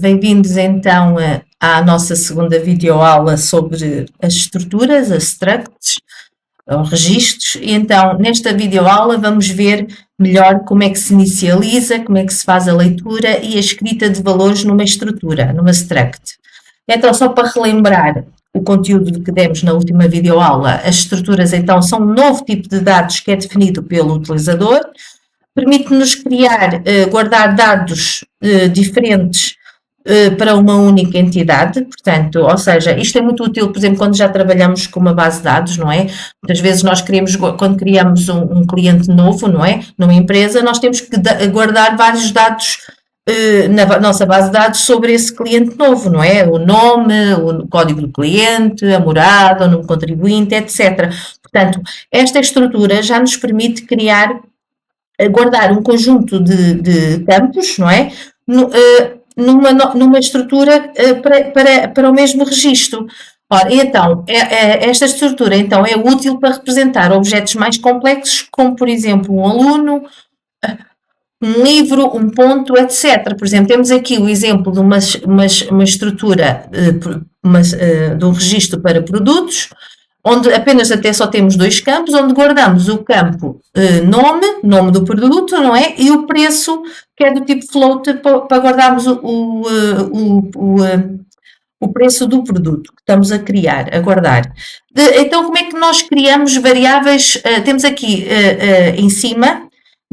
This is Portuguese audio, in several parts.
Bem-vindos então à nossa segunda videoaula sobre as estruturas, as structs, ou registros. E então, nesta videoaula vamos ver melhor como é que se inicializa, como é que se faz a leitura e a escrita de valores numa estrutura, numa struct. Então, só para relembrar o conteúdo que demos na última videoaula, as estruturas então são um novo tipo de dados que é definido pelo utilizador, permite-nos criar, guardar dados diferentes para uma única entidade, portanto, ou seja, isto é muito útil, por exemplo, quando já trabalhamos com uma base de dados, não é? Muitas vezes nós queremos, quando criamos um cliente novo, não é? Numa empresa, nós temos que guardar vários dados na nossa base de dados sobre esse cliente novo, não é? O nome, o código do cliente, a morada, o número de contribuinte, etc. Portanto, esta estrutura já nos permite criar, guardar um conjunto de campos, não é? Numa estrutura para o mesmo registro. Ora, então, esta estrutura então, é útil para representar objetos mais complexos, como, por exemplo, um aluno, um livro, um ponto, etc. Por exemplo, temos aqui o exemplo de uma estrutura de um registro para produtos, onde apenas até só temos dois campos, onde guardamos o campo nome do produto, não é? E o preço, que é do tipo float, para guardarmos o preço do produto que estamos a criar, a guardar. Então, como é que nós criamos variáveis? Temos aqui em cima,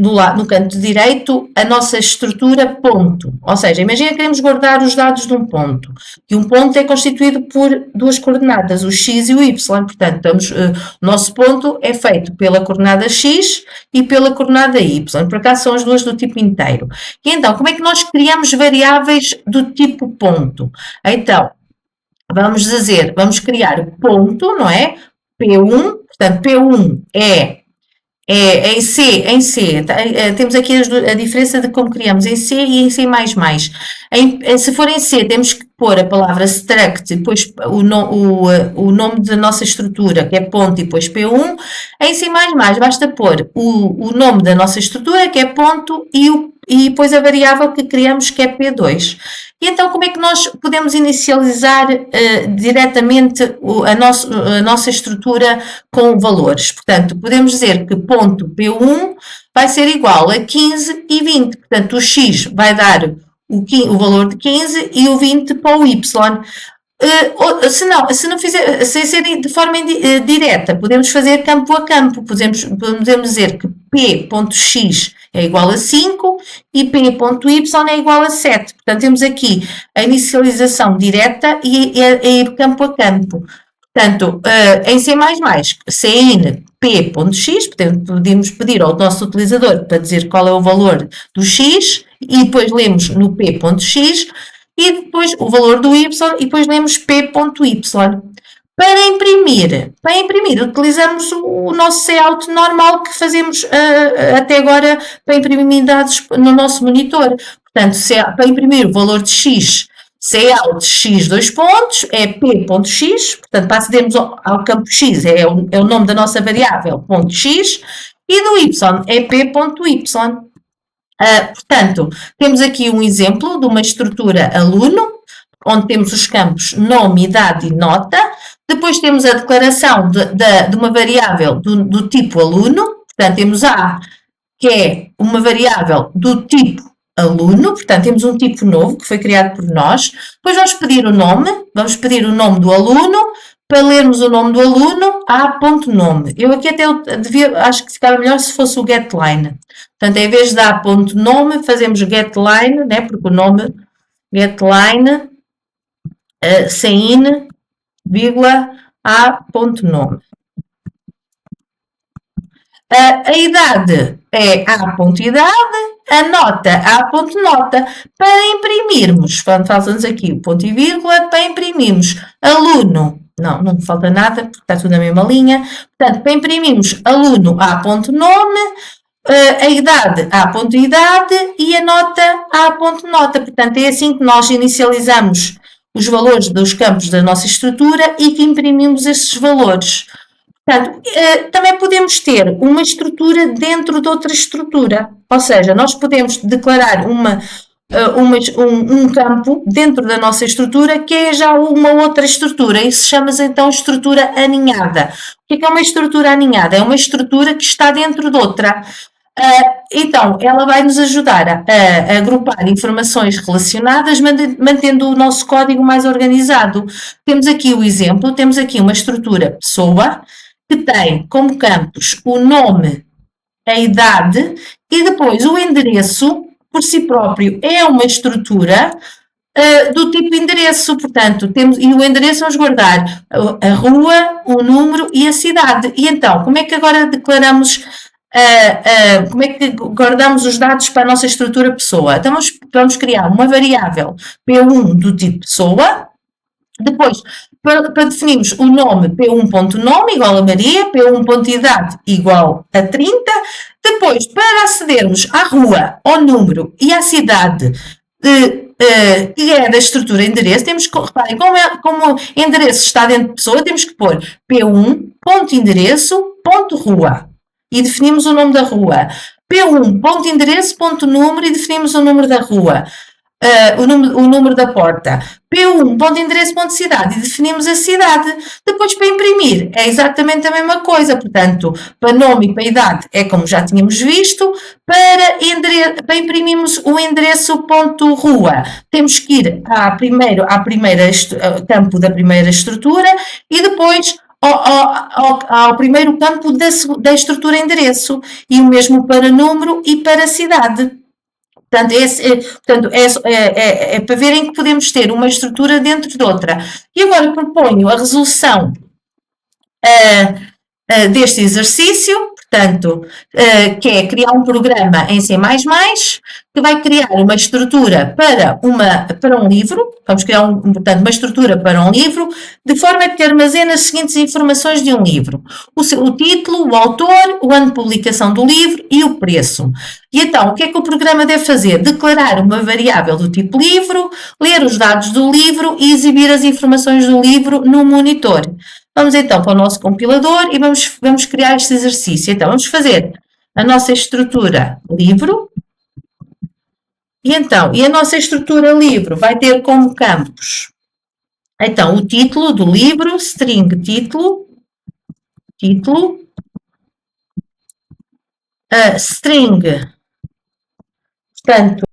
no canto direito, a nossa estrutura ponto. Ou seja, imagina que queremos guardar os dados de um ponto. E um ponto é constituído por duas coordenadas, o x e o y. Portanto, o nosso ponto é feito pela coordenada x e pela coordenada y. Por acaso são as duas do tipo inteiro. E então, como é que nós criamos variáveis do tipo ponto? Então, vamos criar o ponto, não é? P1, portanto, P1 é em C, temos aqui a diferença de como criamos em C e em C++. Se for em C, temos que pôr a palavra struct, depois o nome da nossa estrutura, que é ponto, e depois P1. Em C++, basta pôr o nome da nossa estrutura, que é ponto, e depois a variável que criamos, que é P2. E então, como é que nós podemos inicializar diretamente a nossa estrutura com valores? Portanto, podemos dizer que ponto P1 vai ser igual a 15 e 20. Portanto, o x vai dar o valor de 15 e o 20 para o y. Se não fizer, sem ser de forma direta, podemos fazer campo a campo. Podemos dizer que P.x é igual a 5 e P.y é igual a 7. Portanto, temos aqui a inicialização direta e campo a campo. Portanto, em C++, cin P.x, podemos pedir ao nosso utilizador para dizer qual é o valor do x, e depois lemos no P.x, e depois o valor do y, e depois lemos P.y. Para imprimir, utilizamos o nosso Cout normal que fazemos até agora para imprimir dados no nosso monitor. Portanto, para imprimir o valor de x, Cout x dois pontos, é P.x, portanto, para acedermos ao campo x, é o nome da nossa variável, ponto x, e do y é P.y. Portanto, temos aqui um exemplo de uma estrutura aluno, onde temos os campos nome, idade e nota. Depois temos a declaração de uma variável do tipo aluno. Portanto, temos A, que é uma variável do tipo aluno. Portanto, temos um tipo novo que foi criado por nós. Depois vamos pedir o nome do aluno. Para lermos o nome do aluno, A.nome. Eu aqui até acho que ficava melhor se fosse o getLine. Portanto, em vez de A.nome, fazemos getLine, né? Porque o nome getLine, cin, vírgula, A.nome. A idade é A.idade, a nota A.nota. Para imprimirmos, falta-nos aqui o ponto e vírgula, para imprimirmos aluno, não falta nada, porque está tudo na mesma linha. Portanto, para imprimirmos aluno A.nome, a idade A.idade e a nota A.nota. Portanto, é assim que nós inicializamos os valores dos campos da nossa estrutura e que imprimimos esses valores. Portanto, também podemos ter uma estrutura dentro de outra estrutura. Ou seja, nós podemos declarar um campo dentro da nossa estrutura que é já uma outra estrutura. Isso chama-se então estrutura aninhada. O que é uma estrutura aninhada? É uma estrutura que está dentro de outra. Então, ela vai nos ajudar a agrupar informações relacionadas, mantendo o nosso código mais organizado. Temos aqui o exemplo, temos aqui uma estrutura pessoa, que tem como campos o nome, a idade e depois o endereço, por si próprio, é uma estrutura do tipo endereço, portanto, e o endereço vamos guardar a rua, o número e a cidade. E então, como é que agora declaramos, como é que guardamos os dados para a nossa estrutura pessoa? Então, vamos criar uma variável P1 do tipo pessoa, depois, para definirmos o nome, P1.nome igual a Maria, P1.idade igual a 30. Depois, para acedermos à rua, ao número e à cidade, que é da estrutura endereço, temos que, reparem, como o endereço está dentro de pessoa, temos que pôr P1.endereço.rua e definimos o nome da rua. P1.endereço.número e definimos o número da rua. O número da porta, P1, ponto endereço, ponto cidade, e definimos a cidade. Depois, para imprimir, é exatamente a mesma coisa, portanto, para nome e para idade é como já tínhamos visto, para imprimirmos o endereço ponto rua, temos que ir ao primeira campo da primeira estrutura e depois ao primeiro campo da estrutura endereço, e o mesmo para número e para cidade. Portanto, é para verem que podemos ter uma estrutura dentro de outra. E agora proponho a resolução deste exercício, portanto, que é criar um programa em C++, que vai criar uma estrutura para um livro, vamos criar, portanto, uma estrutura para um livro, de forma que armazena as seguintes informações de um livro: o título, o autor, o ano de publicação do livro e o preço. E então, o que é que o programa deve fazer? Declarar uma variável do tipo livro, ler os dados do livro e exibir as informações do livro no monitor. Vamos então para o nosso compilador e vamos criar este exercício. Então, vamos fazer a nossa estrutura livro. E a nossa estrutura livro vai ter como campos, então, o título do livro, string título, string, portanto,